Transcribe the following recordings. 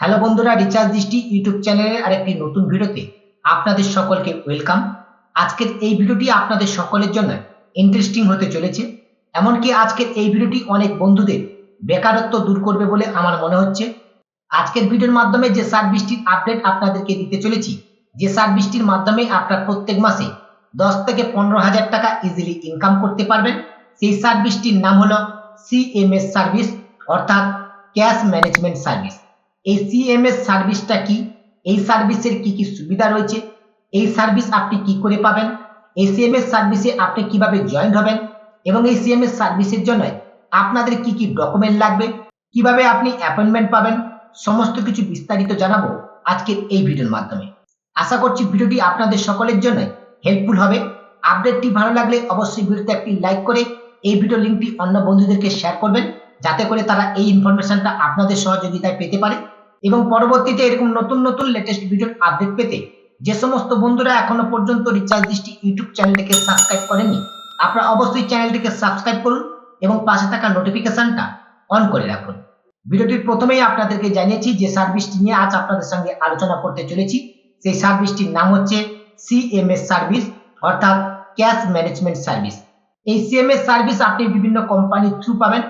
Hello বন্ধুরা, recharge দৃষ্টি YouTube চ্যানেলের আরেকটি নতুন ভিডিওতে আপনাদের সকলকে ওয়েলকাম। আজকের এই ভিডিওটি আপনাদের সকলের জন্য ইন্টারেস্টিং হতে চলেছে। এমনকি আজকের এই ভিডিওটি অনেক বন্ধুদের বেকারত্ব দূর করবে বলে আমার মনে হচ্ছে। আজকের ভিডিওর মাধ্যমে যে সার্ভিসটির আপডেট আপনাদেরকে দিতে চলেছি, যে সার্ভিসটির মাধ্যমে আপনার প্রত্যেক মাসে 10 থেকে 15,000 টাকা ইজিলি ইনকাম করতে পারবেন, সেই সার্ভিসটির নাম হলো সিএমএস সার্ভিস, অর্থাৎ ক্যাশ ম্যানেজমেন্ট সার্ভিস। এই সিএমএস সার্ভিসটা কি, এই সার্ভিসের কি কি সুবিধা রয়েছে, এই সার্ভিস আপনি কি করে পাবেন, এই সিএমএস সার্ভিসে আপনি কিভাবে জয়েন হবেন এবং এই সিএমএস সার্ভিসের জন্য আপনাদের কি কি ডকুমেন্ট লাগবে, কিভাবে আপনি অ্যাপয়েন্টমেন্ট পাবেন, সমস্ত কিছু বিস্তারিত জানাবো আজকের এই ভিডিওর মাধ্যমে। আশা করছি ভিডিওটি আপনাদের সকলের জন্য হেল্পফুল হবে। আপডেটটি ভালো লাগলে অবশ্যই ভিডিওতে একটি লাইক করে এই ভিডিও লিঙ্কটি অন্য বন্ধুদেরকে শেয়ার করবেন, যাতে করে তারা এই ইনফরমেশনটা আপনাদের সহযোগিতায় পেতে পারে এবং পরবর্তীতে এরকম নতুন নতুন লেটেস্ট ভিডিওর আপডেট পেতে যে সমস্ত বন্ধুরা এখনো পর্যন্ত রিচার্জ দৃষ্টি ইউটিউব চ্যানেলটিকে সাবস্ক্রাইব করেননি, আপনারা অবশ্যই চ্যানেলটিকে সাবস্ক্রাইব করুন এবং পাশে থাকা নোটিফিকেশনটা অন করে রাখুন। ভিডিওটির প্রথমেই আপনাদেরকে জানিয়েছি যে সার্ভিসটি নিয়ে আজ আপনাদের সঙ্গে আলোচনা করতে চলেছি, সেই সার্ভিসটির নাম হচ্ছে সিএমএস সার্ভিস, অর্থাৎ ক্যাশ ম্যানেজমেন্ট সার্ভিস। এই সিএমএস সার্ভিস আপনি বিভিন্ন কোম্পানির থ্রু পাবেন।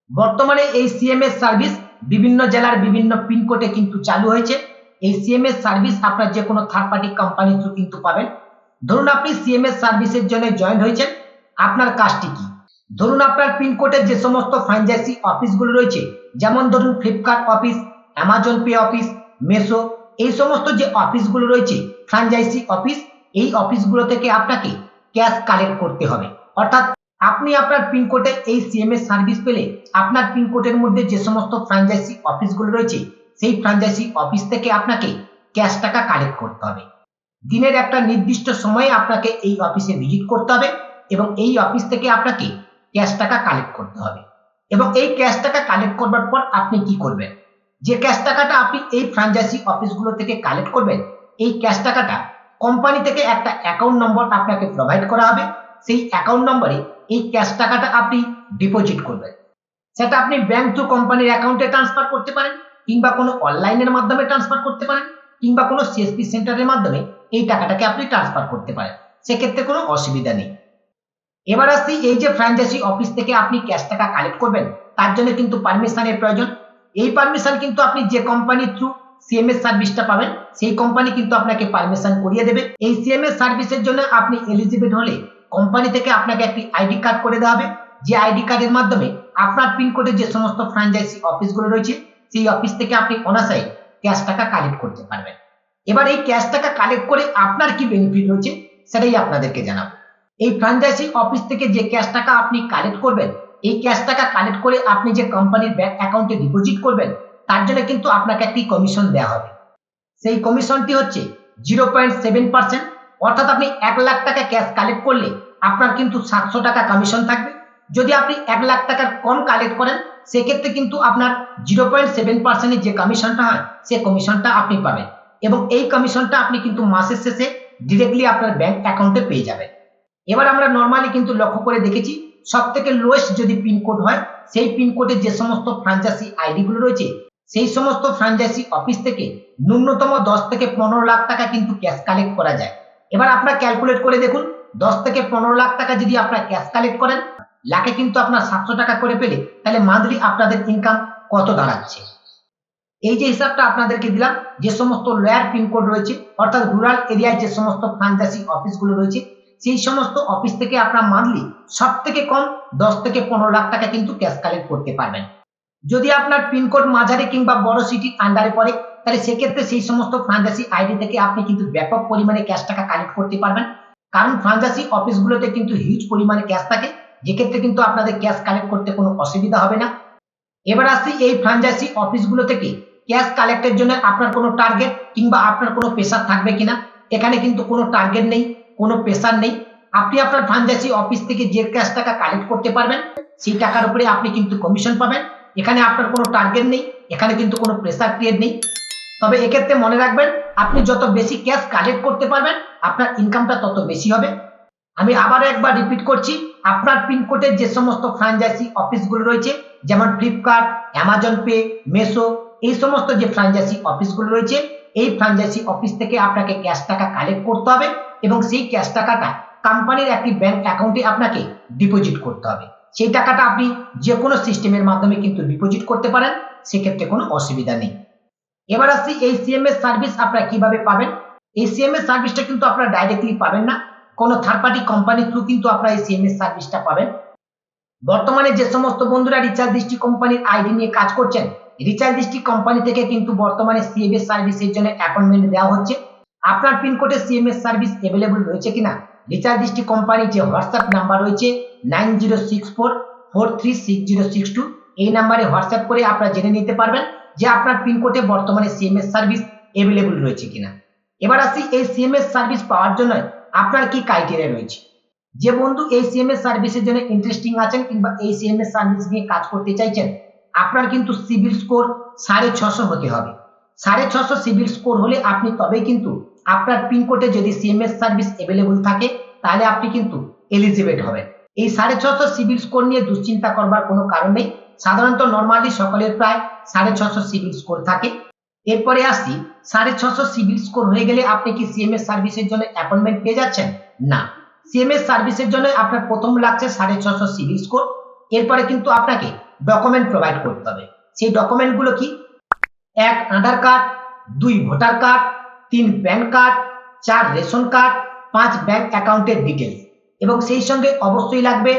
বর্তমানে এই সিএমএস সার্ভিস বিভিন্ন জেলার বিভিন্ন পিনকোডে কিন্তু চালু হয়েছে। এই সিএমএস সার্ভিস আপনার যে কোনো থার্ড পার্টি কোম্পানি থ্রু কিন্তু পাবেন। ধরুন আপনি সিএমএস সার্ভিসের জন্য জয়েন হয়েছেন, আপনার কাজটি কি? ধরুন আপনার পিনকোডে যে সমস্ত ফ্র্যাঞ্চাইজি অফিসগুলো রয়েছে, যেমন ধরুন Flipkart office, Amazon pay office, Meesho, এই সমস্ত যে অফিসগুলো রয়েছে ফ্র্যাঞ্চাইজি অফিস, এই অফিসগুলো থেকে আপনাকে ক্যাশ কালেক্ট করতে হবে। অর্থাৎ আপনি আপনার পিনকোডে এই সিএমএস সার্ভিস পেলে আপনার পিনকোডের মধ্যে যে সমস্ত ফ্র্যাঞ্চাইজি অফিসগুলো রয়েছে সেই ফ্র্যাঞ্চাইজি অফিস থেকে আপনাকে ক্যাশ টাকা কালেক্ট করতে হবে। দিনের একটা নির্দিষ্ট সময়ে আপনাকে এই অফিসে ভিজিট করতে হবে এবং এই অফিস থেকে আপনাকে ক্যাশ টাকা কালেক্ট করতে হবে। এবং এই ক্যাশ টাকা কালেক্ট করবার পর আপনি কি করবেন? যে ক্যাশ টাকাটা আপনি এই ফ্র্যাঞ্চাইজি অফিসগুলো থেকে কালেক্ট করবেন, এই ক্যাশ টাকাটা কোম্পানি থেকে একটা অ্যাকাউন্ট নম্বর আপনাকে প্রোভাইড করা হবে। সেই অ্যাকাউন্ট নম্বরে এই ক্যাশ টাকাটা আপনি ডিপোজিট করবেন। সেটা আপনি ব্যাংক থ্রু কোম্পানির অ্যাকাউন্টে ট্রান্সফার করতে পারেন, কিংবা কোনো অনলাইনের মাধ্যমে ট্রান্সফার করতে পারেন, কিংবা কোনো সিএসপি সেন্টারের মাধ্যমে এই টাকাটাকে আপনি ট্রান্সফার করতে পারেন। সেক্ষেত্রে কোনো অসুবিধা নেই। এবার আসছি, এই যে ফ্র্যাঞ্চাইজি অফিস থেকে আপনি ক্যাশ টাকা কালেক্ট করবেন, তার জন্য কিন্তু পারমিশনের প্রয়োজন। এই পারমিশন কিন্তু আপনি যে কোম্পানির থ্রু সিএমএস সার্ভিসটা পাবেন সেই কোম্পানি কিন্তু আপনাকে পারমিশন করিয়ে দেবে। এই সিএমএস সার্ভিসের জন্য আপনি এলিজিবল হলে কোম্পানি থেকে আপনাকে একটি আইডি কার্ড করে দেওয়া হবে, যে আইডি কার্ডের মাধ্যমে আপনার পিনকোডে যে সমস্ত ফ্র্যাঞ্চাইজি অফিসগুলো রয়েছে সেই অফিস থেকে আপনি অনায়াসে ক্যাশ টাকা কালেক্ট করতে পারবেন। এবার এই ক্যাশ টাকা কালেক্ট করে আপনার কি বেনিফিট রয়েছে সেটাই আপনাদেরকে জানাবো। এই ফ্র্যাঞ্চাইজি অফিস থেকে যে ক্যাশ টাকা আপনি কালেক্ট করবেন, এই ক্যাশ টাকা কালেক্ট করে আপনি যে কোম্পানির ব্যাংক অ্যাকাউন্টে ডিপোজিট করবেন, তার জন্য কিন্তু আপনাকে একটি কমিশন দেওয়া হবে। সেই কমিশনটি হচ্ছে 0.7%। অর্থাৎ আপনি 1 লাখ টাকা ক্যাশ কালেক্ট করলে আপনার কিন্তু 700 টাকা কমিশন থাকবে। যদি আপনি 1 লাখ টাকার কম কালেক্ট করেন, সেক্ষেত্রে কিন্তু আপনার 0.7% যে কমিশনটা হয় সেই কমিশনটা আপনি পাবেন এবং এই কমিশনটা আপনি কিন্তু মাসের শেষে ডিরেক্টলি আপনার ব্যাংক অ্যাকাউন্টে পেয়ে যাবেন। এবার আমরা নর্মালি কিন্তু লক্ষ্য করে দেখেছি, সব থেকে লোয়েস্ট যদি পিনকোড হয়, সেই পিনকোডে যে সমস্ত ফ্র্যাঞ্চাইজি আইডি গুলো রয়েছে সেই সমস্ত ফ্র্যাঞ্চাইজি অফিস থেকে ন্যূনতম 10 থেকে 15 লাখ টাকা কিন্তু ক্যাশ কালেক্ট করা যায়। এবার আপনারা ক্যালকুলেট করে দেখুন, 10 থেকে 15 লাখ টাকা যদি আপনারা ক্যাশ কালেক্ট করেন, লাখে কিন্তু আপনার 700 টাকা করে পেলে তাহলে মান্থলি আপনাদের ইনকাম কত দাঁড়াচ্ছে। এই যে হিসাবটা আপনাদেরকে দিলাম, যে সমস্ত লোয়ার পিনকোড রয়েছে অর্থাৎ রুরাল এরিয়ায় যে সমস্ত ফ্র্যাঞ্চাইজি অফিসগুলো রয়েছে সেই সমস্ত অফিস থেকে আপনার মান্থলি সব থেকে কম 10 থেকে 15 লাখ টাকা কিন্তু ক্যাশ কালেক্ট করতে পারবেন। যদি আপনার পিনকোড মাঝারি কিংবা বড় সিটির আন্ডারে পড়ে, তাহলে সেক্ষেত্রে সেই সমস্ত ফ্র্যাঞ্চাইজি আইডি থেকে আপনি কিন্তু ব্যাপক পরিমাণে ক্যাশ টাকা কালেক্ট করতে পারবেন, কারণ ফ্র্যাঞ্চাইজি অফিসগুলোতে কিন্তু হিউজ পরিমাণে ক্যাশ থাকে, যেক্ষেত্রে কিন্তু আপনাদের ক্যাশ কালেক্ট করতে কোনো অসুবিধা হবে না। এবার আসছি, এই ফ্র্যাঞ্চাইজি অফিসগুলো থেকে ক্যাশ কালেক্টের জন্য আপনার কোনো টার্গেট কিংবা আপনার কোনো প্রেসার থাকবে কিনা। এখানে কিন্তু কোনো টার্গেট নেই, কোনো প্রেসার নেই। আপনি আপনার ফ্র্যাঞ্চাইজি অফিস থেকে যে ক্যাশ টাকা কালেক্ট করতে পারবেন সেই টাকার উপরে আপনি কিন্তু কমিশন পাবেন। এখানে আপনার কোনো টার্গেট নেই, এখানে কিন্তু কোনো প্রেসার ক্রিয়েট নেই। তবে এক্ষেত্রে মনে রাখবেন, আপনি যত বেশি ক্যাশ কালেক্ট করতে পারবেন আপনার ইনকামটা তত বেশি হবে। আমি আবার একবার রিপিট করছি, আপনার পিনকোডে যে সমস্ত ফ্র্যাঞ্চাইজি অফিসগুলো রয়েছে যেমন ফ্লিপকার্ট, অ্যামাজন পে, মেসো, এই সমস্ত যে ফ্র্যাঞ্চাইজি অফিসগুলো রয়েছে এই ফ্র্যাঞ্চাইজি অফিস থেকে আপনাকে ক্যাশ টাকা কালেক্ট করতে হবে এবং সেই ক্যাশ টাকাটা কোম্পানির একটি ব্যাংক অ্যাকাউন্টে আপনাকে ডিপোজিট করতে হবে। সেই টাকাটা আপনি যে কোনো সিস্টেমের মাধ্যমে কিন্তু ডিপোজিট করতে পারেন, সেক্ষেত্রে কোনো অসুবিধা নেই। এবার আসছি এই সিএমএস সার্ভিস আপনারা কিভাবে পাবেন। এই সিএমএস সার্ভিসটা কিন্তু আপনারা ডাইরেক্টলি পাবেন না, কোনো থার্ড পার্টি কোম্পানির থ্রু কিন্তু আপনারা এই সিএমএস সার্ভিসটা পাবেন। বর্তমানে যে সমস্ত বন্ধুরা রিচার্জ দৃষ্টি কোম্পানির আইডি নিয়ে কাজ করছেন, রিচার্জ দৃষ্টি কোম্পানি থেকে কিন্তু বর্তমানে সিএমএস সার্ভিসের জন্য অ্যাপয়েন্টমেন্ট দেওয়া হচ্ছে। আপনার পিনকোডে সিএমএস সার্ভিস অ্যাভেলেবল রয়েছে কিনা রিচার্জ দৃষ্টি কোম্পানির যে হোয়াটসঅ্যাপ নাম্বার রয়েছে 9064436062 এই নাম্বারে হোয়াটসঅ্যাপ করে আপনারা জেনে নিতে পারবেন যে আপনার পিনকোডে বর্তমানে সিএমএস সার্ভিস অ্যাভেলেবল রয়েছে কিনা। এবার আসি এই সিএমএস সার্ভিস পাওয়ার জন্য আপনার কি ক্রাইটেরিয়া রয়েছে। যে বন্ধু এই সিএমএস সার্ভিসের জন্য ইন্টারেস্টিং আছেন কিংবা এই সিএমএস সার্ভিস নিয়ে কাজ করতে চাইছেন, আপনার কিন্তু সিবিল স্কোর 650 হতে হবে। 650 সিবিল স্কোর হলে আপনি তবেই কিন্তু আপনার পিনকোডে যদি সিএমএস সার্ভিস অ্যাভেলেবল থাকে তাহলে আপনি কিন্তু এলিজিবল হবেন। এই 650 সিবিল স্কোর নিয়ে দুশ্চিন্তা করবার কোনো কারণ নেই। সাধারণত নর্মালি সকলের প্রায় 650 সিবিল স্কোর থাকে। এরপরে আসি 650 সিবিল স্কোর হয়ে গেলে আপনি কি সিএমএস সার্ভিসের জন্য অ্যাপয়েন্টমেন্ট পেয়ে যাচ্ছেন? না, সিএমএস সার্ভিসের জন্য আপনার প্রথম লাগছে 650 সিবিল স্কোর। এরপরে কিন্তু আপনাকে ডকুমেন্ট প্রোভাইড করতে হবে। সেই ডকুমেন্টগুলো কি? 1 Aadhaar card, 2 voter card, 3 PAN card, 4 ration card, 5 bank অ্যাকাউন্টের ডিটেলস এবং সেই সঙ্গে অবশ্যই লাগবে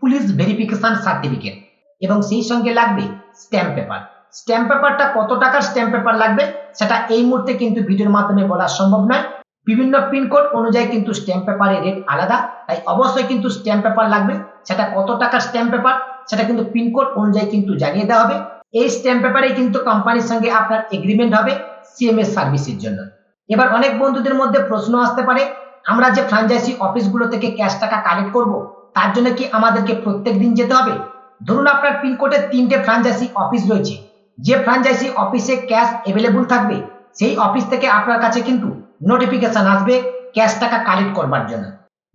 পুলিশ ভেরিফিকেশন সার্টিফিকেট এবং সেই সঙ্গে লাগবে স্ট্যাম্প পেপার। স্ট্যাম্প পেপারটা কত টাকার স্ট্যাম্প পেপার লাগবে সেটা এই মুহূর্তে কিন্তু ভিডিওর মাধ্যমে বলা সম্ভব নয়। বিভিন্ন পিনকোড অনুযায়ী কিন্তু স্ট্যাম্প পেপারের রেট আলাদা, তাই অবশ্যই কিন্তু স্ট্যাম্প পেপার লাগবে। সেটা কত টাকার স্ট্যাম্প পেপার সেটা কিন্তু পিনকোড অনুযায়ী কিন্তু জানিয়ে দেওয়া হবে। এই স্ট্যাম্প পেপারে কিন্তু কোম্পানির সঙ্গে আপনার এগ্রিমেন্ট হবে সিএমএস সার্ভিসের জন্য। এবার অনেক বন্ধুদের মধ্যে প্রশ্ন আসতে পারে, আমরা যে ফ্র্যাঞ্চাইজি অফিসগুলো থেকে ক্যাশ টাকা কালেক্ট করব তার জন্য কি আমাদেরকে প্রত্যেক দিন যেতে হবে? ধরুন আপনার পিনকোডে 3টে ফ্র্যাঞ্চাইজি অফিস রয়েছে, যে ফ্র্যাঞ্চাইজি অফিসে ক্যাশ অ্যাভেলেবল থাকবে সেই অফিস থেকে আপনার কাছে কিন্তু নোটিফিকেশন আসবে ক্যাশ টাকা কালেক্ট করবার জন্য।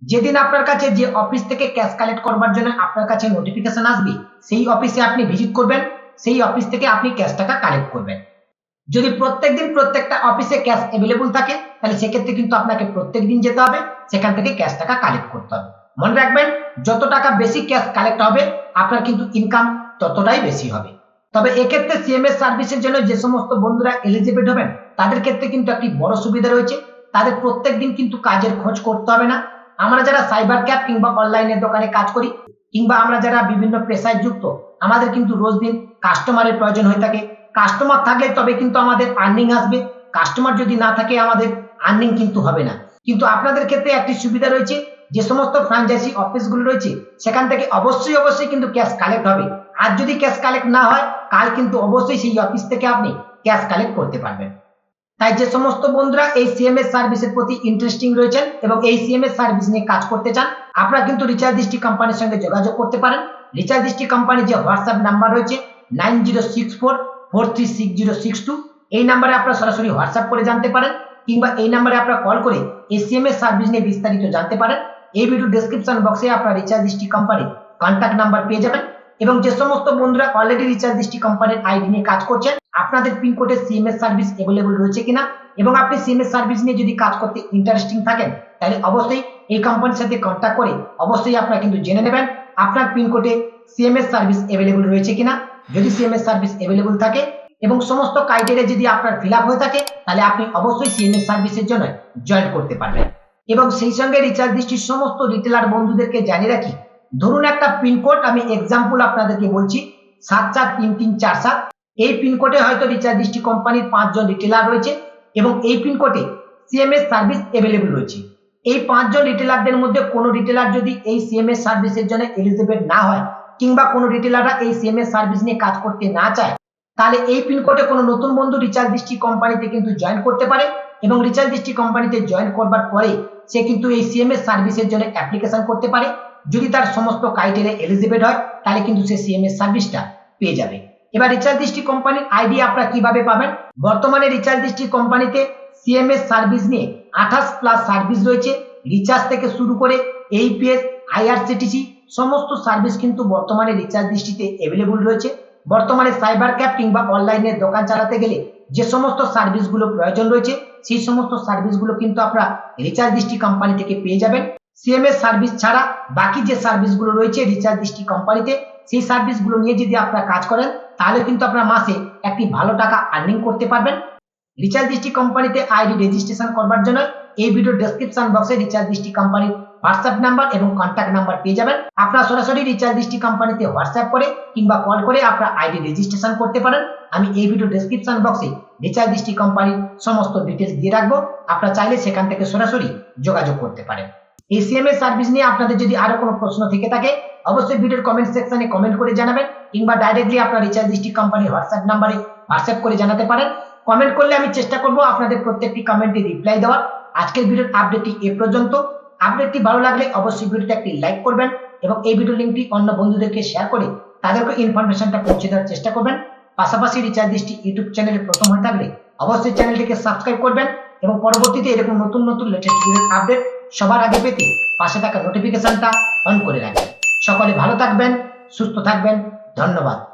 যেদিন আপনার কাছে যে অফিস থেকে ক্যাশ কালেক্ট করবার জন্য আপনার কাছে নোটিফিকেশন আসবে সেই অফিসে আপনি ভিজিট করবেন, সেই অফিস থেকে আপনি ক্যাশ টাকা কালেক্ট করবেন। যদি প্রত্যেকদিন প্রত্যেকটা অফিসে ক্যাশ অ্যাভেলেবল থাকে তাহলে সেক্ষেত্রে কিন্তু আপনাকে প্রত্যেক দিন যেতে হবে, সেখান থেকে ক্যাশ টাকা কালেক্ট করতে হবে। মনে রাখবেন, যত টাকা বেশি ক্যাশ কালেক্ট হবে আপনার কিন্তু ইনকাম ততটাই বেশি হবে। তবে এক্ষেত্রে সিএমএস সার্ভিসের জন্য যে সমস্ত বন্ধুরা এলিজিবল হবেন তাদের ক্ষেত্রে কিন্তু একটি বড় সুবিধা রয়েছে, তাদের প্রত্যেক দিন কিন্তু কাজের খোঁজ করতে হবে না। আমরা যারা সাইবার ক্যাফ কিংবা অনলাইনের দোকানে কাজ করি কিংবা আমরা যারা বিভিন্ন পেশায় যুক্ত, আমাদের কিন্তু রোজ দিন কাস্টমারের প্রয়োজন হয়ে থাকে। কাস্টমার থাকলে তবে কিন্তু আমাদের আর্নিং আসবে, কাস্টমার যদি না থাকে আমাদের আর্নিং কিন্তু হবে না। কিন্তু আপনাদের ক্ষেত্রে একটি সুবিধা রয়েছে, যে সমস্ত ফ্র্যাঞ্চাইজি অফিসগুলো রয়েছে সেখান থেকে অবশ্যই কিন্তু ক্যাশ কালেক্ট হবে। আর যদি ক্যাশ কালেক্ট না হয় কাল কিন্তু অবশ্যই সেই অফিস থেকে আপনি ক্যাশ কালেক্ট করতে পারবেন। তাই যে সমস্ত বন্ধুরা এই সিএমএস সার্ভিসের প্রতি ইন্টারেস্টিং রয়েছেন এবং এই সিএমএস সার্ভিস নিয়ে কাজ করতে চান, আপনারা কিন্তু রিচার্জ দৃষ্টি কোম্পানির সঙ্গে যোগাযোগ করতে পারেন। রিচার্জ দৃষ্টি কোম্পানির যে হোয়াটসঅ্যাপ নাম্বার রয়েছে 9064436062 এই নাম্বারে আপনারা সরাসরি হোয়াটসঅ্যাপ করে জানতে পারেন কিংবা এই নাম্বারে আপনারা কল করে এই সিএমএস সার্ভিস নিয়ে বিস্তারিত জানতে পারেন। এই ভিডিও ডেসক্রিপশন বক্সে আপনারা রিচার্জ দৃষ্টি কোম্পানির কন্ট্যাক্ট নাম্বার পেয়ে যাবেন। এবং যে সমস্ত বন্ধুরা অলরেডি রিচার্জ দৃষ্টি কোম্পানির আইডি নিয়ে কাজ করছেন, আপনাদের পিনকোডে সিএমএস সার্ভিস অ্যাভেলেবল রয়েছে কিনা এবং আপনি সিএমএস সার্ভিস নিয়ে যদি কাজ করতে ইন্টারেস্টিং থাকেন তাহলে অবশ্যই এই কোম্পানির সাথে কন্ট্যাক্ট করে অবশ্যই আপনারা কিন্তু জেনে নেবেন আপনার পিনকোডে সিএমএস সার্ভিস অ্যাভেলেবল রয়েছে কিনা। যদি সিএমএস সার্ভিস অ্যাভেলেবল থাকে এবং সমস্ত ক্রাইটেরিয়া যদি আপনার ফিল আপ হয়ে থাকে তাহলে আপনি অবশ্যই সিএমএস সার্ভিসের জন্য জয়েন করতে পারবেন। এবং সেই সঙ্গে রিচার্জ দৃষ্টির সমস্ত রিটেলার বন্ধুদেরকে জানিয়ে রাখি, ধরুন একটা পিনকোড আমি এক্সাম্পল আপনাদেরকে বলছি 743347, এই পিনকোডে হয়তো রিচার্জ দৃষ্টি কোম্পানির 5 জন রিটেলার রয়েছে এবং এই পিনকোডে সিএমএস সার্ভিস অ্যাভেলেবল রয়েছে। এই 5 জন রিটেলারদের মধ্যে কোনো রিটেলার যদি এই সিএমএস সার্ভিসের জন্য এলিজিবল না হয় কিংবা কোনো রিটেলাররা এই সিএমএস সার্ভিস নিয়ে কাজ করতে না চায়, তাহলে এই পিনকোডে কোনো নতুন বন্ধু রিচার্জ দৃষ্টি কোম্পানিতে কিন্তু জয়েন করতে পারে এবং রিচার্জ দৃষ্টি কোম্পানিতে জয়েন করবার পরে সে কিন্তু এই সিএমএস সার্ভিসের জন্য অ্যাপ্লিকেশন করতে পারে। যদি তার সমস্ত ক্রাইটেরিয়া এলিজিবল হয় তাহলে কিন্তু সে সিএমএস সার্ভিসটা পেয়ে যাবে। এবার রিচার্জ দৃষ্টি কোম্পানির আইডি আপনারা কিভাবে পাবেন? বর্তমানে রিচার্জ দৃষ্টি কোম্পানিতে সিএমএস সার্ভিস নিয়ে 28+ সার্ভিস রয়েছে। রিচার্জ থেকে শুরু করে এইপিএস, আইআরসিটিসি সমস্ত সার্ভিস কিন্তু বর্তমানে রিচার্জ দৃষ্টিতে অ্যাভেলেবল রয়েছে। বর্তমানে সাইবার ক্যাফ কিংবা অনলাইনে দোকান চালাতে গেলে যে সমস্ত সার্ভিসগুলো প্রয়োজন রয়েছে সেই সমস্ত সার্ভিসগুলো কিন্তু আপনারা রিচার্জ দৃষ্টি কোম্পানি থেকে পেয়ে যাবেন। সিএমএস সার্ভিস ছাড়া বাকি যে সার্ভিসগুলো রয়েছে রিচার্জ দৃষ্টি কোম্পানিতে, সেই সার্ভিসগুলো নিয়ে যদি আপনারা কাজ করেন তাহলে কিন্তু আপনারা মাসে একটি ভালো টাকা আর্নিং করতে পারবেন। রিচার্জ দৃষ্টি কোম্পানিতে আইডি রেজিস্ট্রেশন করবার জন্য এই ভিডিও ডেসক্রিপশন বক্সে রিচার্জ দৃষ্টি কোম্পানির হোয়াটসঅ্যাপ নাম্বার এবং কন্ট্যাক্ট নাম্বার পেয়ে যাবেন। আপনারা সরাসরি রিচার্জ দৃষ্টি কোম্পানিতে হোয়াটসঅ্যাপ করে কিংবা কল করে আপনারা আইডি রেজিস্ট্রেশন করতে পারেন। আমি এই ভিডিও ডেসক্রিপশন বক্সে রিচার্জ দৃষ্টি কোম্পানির সমস্ত ডিটেলস দিয়ে রাখবো, আপনারা চাইলে সেখান থেকে সরাসরি যোগাযোগ করতে পারেন। এই সিএমএস সার্ভিস নিয়ে আপনাদের যদি আরো কোনো প্রশ্ন থেকে থাকে অবশ্যই ভিডিওর কমেন্ট সেকশনে কমেন্ট করে জানাবেন, কিংবা ডাইরেক্টলি আপনার রিচার্জ দৃষ্টি কোম্পানির হোয়াটসঅ্যাপ নাম্বারে হোয়াটসঅ্যাপ করে জানাতে পারেন। কমেন্ট করলে আমি চেষ্টা করব আপনাদের প্রত্যেকটি কমেন্টে রিপ্লাই দেওয়ার। আজকের ভিডিওর আপডেটটি এ পর্যন্ত। আপডেটটি ভালো লাগলে অবশ্যই ভিডিওতে একটি লাইক করবেন এবং এই ভিডিও লিঙ্কটি অন্য বন্ধুদেরকে শেয়ার করে তাদেরকে ইনফরমেশনটা পৌঁছে দেওয়ার চেষ্টা করবেন। পাশাপাশি রিচার্জ দৃষ্টি ইউটিউব চ্যানেলে প্রথম হয়ে থাকলে অবশ্যই চ্যানেলটিকে সাবস্ক্রাইব করবেন এবং পরবর্তীতে এরকম নতুন নতুন লেটেস্ট ভিডিওর আপডেট সবার আগে পেতে পাশে থাকা নোটিফিকেশনটা অন করে রাখবেন। সকলে ভালো থাকবেন, সুস্থ থাকবেন। ধন্যবাদ।